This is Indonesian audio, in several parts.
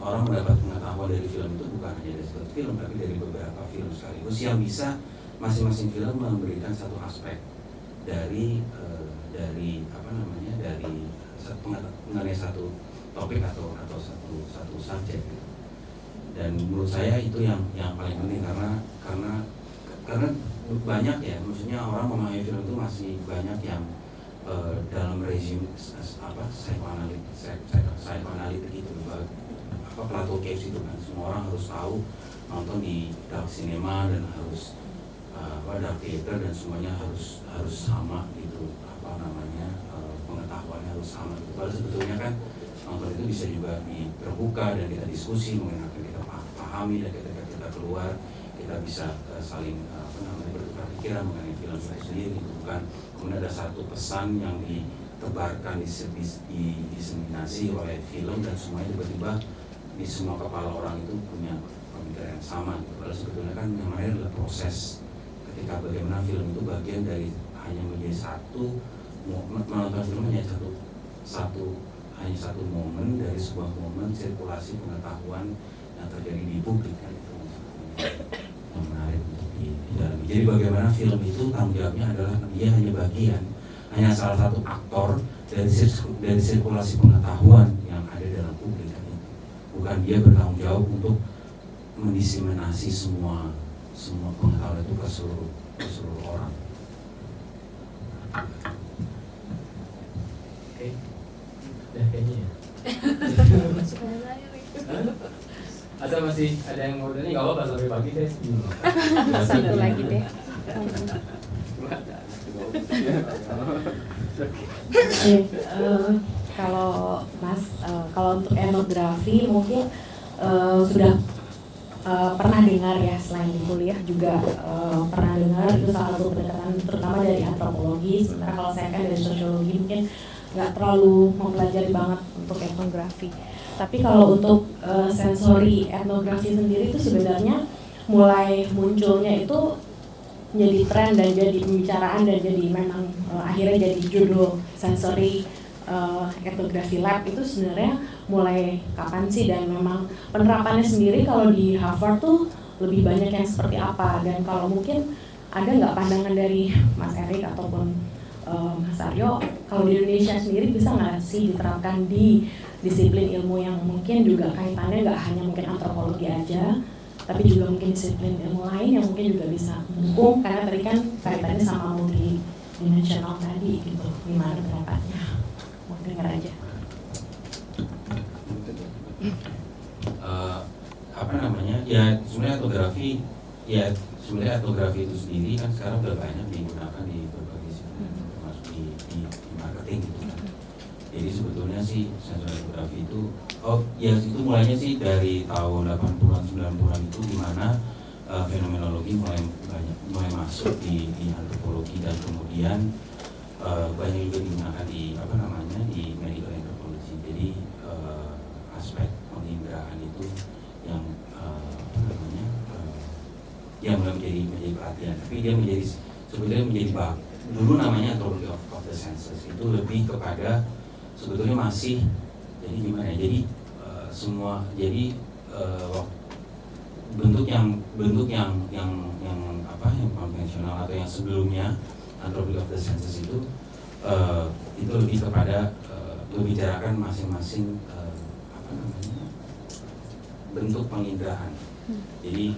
orang mendapat pengetahuan dari film itu bukan hanya dari satu film, tapi dari beberapa film sekaligus yang bisa masing-masing film memberikan satu aspek dari mengenai satu topik atau satu subjek gitu. Dan menurut saya itu yang paling penting karena banyak ya, maksudnya orang memahami film itu masih banyak yang dalam rezim psikoanalitik gitu, Plato Case itu kan semua orang harus tahu, nonton di dark cinema dan harus dark theater dan semuanya harus sama gitu, pengetahuannya harus sama gitu. Padahal sebetulnya kan nonton itu bisa juga terbuka dan kita diskusi mengenai apa yang kita pahami, dan ketika kita keluar kita bisa saling bertukar pikiran mengenai film itu sendiri gitu. Bukan kemudian ada satu pesan yang ditebarkan, diseminasi oleh film dan semuanya tiba-tiba di semua kepala orang itu punya pemikiran yang sama gitu. Padahal sebetulnya kan yang lain adalah proses ketika bagaimana film itu bagian dari hanya menjadi satu, menonton film hanya satu momen dari sebuah momen sirkulasi pengetahuan yang terjadi di publik kan, itu yang menarik untuk didalami. Jadi bagaimana film itu tanggung jawabnya adalah dia hanya salah satu aktor dari sirkulasi pengetahuan yang ada dalam publik kan, itu bukan dia bertanggung jawab untuk mendiseminasi semua pengetahuan itu ke seluruh orang. Oke, udah kayaknya ya. Atau masih ada yang mau tanya? Nggak apa-apa, sampai pagi deh. Satu lagi deh. Kalau Mas, kalau untuk etnografi mungkin sudah pernah dengar ya, selain di kuliah juga pernah dengar itu salah satu pendekatan terutama dari antropologi. Sementara kalau saya kan dari sosiologi mungkin nggak terlalu mempelajari banget untuk etnografi. Tapi kalau untuk sensori etnografi sendiri itu sebenarnya mulai munculnya itu menjadi tren dan jadi pembicaraan dan jadi memang akhirnya jadi judul sensori etnografi lab itu sebenarnya mulai kapan sih, dan memang penerapannya sendiri kalau di Harvard tuh lebih banyak yang seperti apa, dan kalau mungkin ada nggak pandangan dari Mas Erik ataupun Mas Aryo kalau di Indonesia sendiri bisa nggak sih diterapkan di disiplin ilmu yang mungkin juga kaitannya nggak hanya mungkin antropologi aja, tapi juga mungkin disiplin ilmu lain yang mungkin juga bisa mendukung, karena tadi kan kaitannya sama multidimensional tadi gitu. Gimana pendapatnya? Mau dengar aja. Ya sebenarnya etnografi itu sendiri kan sekarang udah banyak digunakan di berbagai sisi, termasuk di marketing gitu kan. Jadi sebetulnya sih sensor etnografi itu itu mulainya sih dari tahun 80-an 90-an itu, di mana fenomenologi mulai masuk di antropologi, dan kemudian banyak juga digunakan di medical anthropology. Jadi aspek penginderaan itu yang mulai menjadi perhatian, tapi dia sebetulnya menjadi dulu namanya anthropology of the senses, itu lebih kepada sebetulnya masih jadi gimana ya, jadi bentuk yang konvensional atau yang sebelumnya anthropology of the senses itu lebih kepada membicarakan masing-masing bentuk penginderaan. Jadi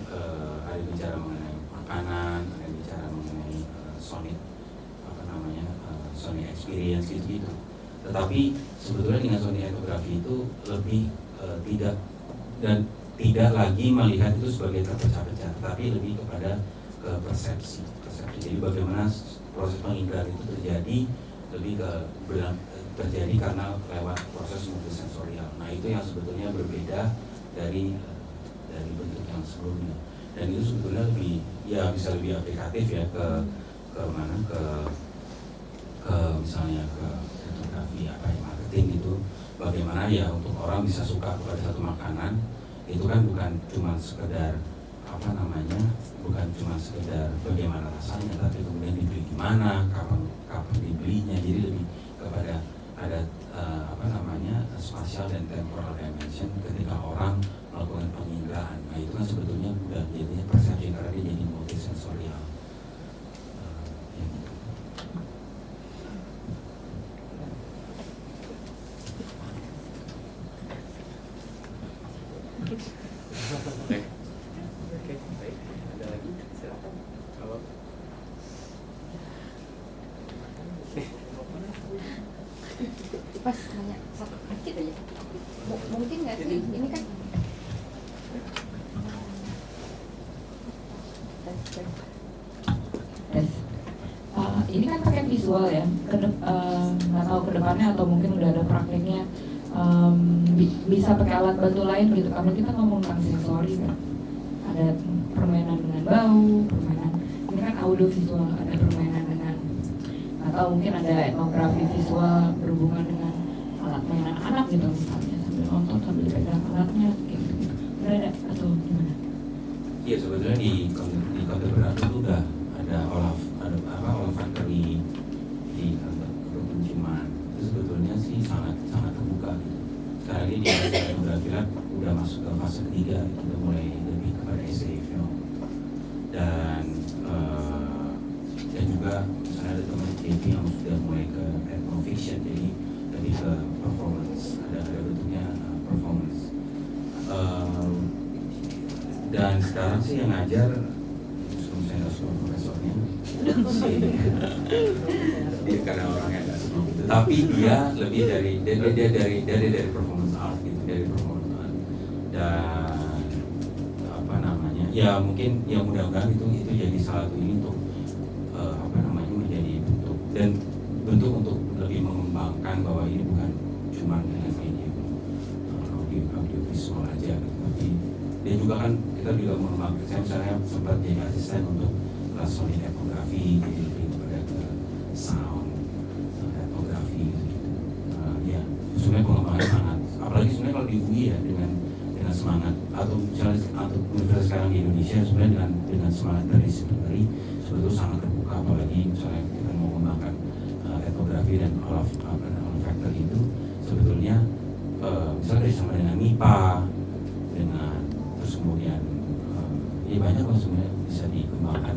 ada bicara mengenai makanan, ada bicara mengenai sonic experience gitu. Tetapi sebetulnya dengan sonic etnografi itu lebih tidak lagi melihat itu sebagai terpecah-pecah, tapi lebih kepada ke persepsi. Jadi bagaimana proses penginderaan itu terjadi karena lewat proses multisensorial. Nah itu yang sebetulnya berbeda dari bentuk yang sebelumnya, dan itu sebetulnya bisa lebih aplikatif ya ke misalnya ke etnografi marketing gitu. Bagaimana ya untuk orang bisa suka kepada satu makanan itu kan bukan cuma sekedar bagaimana rasanya, tapi kemudian dibeli di mana, kapan dibelinya. Jadi lebih kepada ada spatial dan temporal dimension ketika orang Oke, baik. Ada lagi? Silakan. Jawab. Pas nanya satu dikit aja. Mungkin nggak sih ini kan tes. Ini kan pakai visual ya. Nggak tahu kedepannya atau mungkin udah ada prakteknya bisa pakai alat bantu lain gitu. Karena kita ngomong tentang sensori kan. Ada permainan dengan bau, permainan. Ini kan audio visual, ada permainan dengan atau mungkin ada etnografi visual berhubungan dengan alat mainan anak gitu misalnya sambil nonton sambil pegang alatnya gitu. Ada atau gimana? Iya, sebetulnya di kontemporer itu udah ada olah factory di kantor penciuman. Itu sebetulnya sih sangat terbuka gitu. Sekarang ini di etnografi udah masuk ke fase ketiga, kita mulai lebih kepada essay film dan juga misalnya ada teman TV yang sudah mulai ke etnofiction, jadi lebih ke performance, ada bentuknya performance. Dan sekarang sih yang ngajar, sebelum saya nggak suka profesornya, dia karena orangnya nggak suka gitu. Tapi dia lebih dari performance art gitu, dari performance art. Dan apa namanya, ya mungkin yang mudah-mudahan itu jadi salah satu ini untuk menjadi bentuk untuk lebih mengembangkan bahwa ini bukan cuma dengan media audio visual aja gitu. Tapi dia juga kan kita juga mengembangkan, saya misalnya sempat jadi asisten untuk kelas sonic etnografi, jadi lebih kepada ke sound etnografi gitu. Ya sebenarnya pengembangan sangat, apalagi sebenarnya kalau di UI ya dengan semangat atau misalnya atau universitas sekarang di Indonesia sebenarnya dengan semangat dari sebetulnya sangat terbuka, apalagi misalnya kita mau mengembangkan etnografi dan olah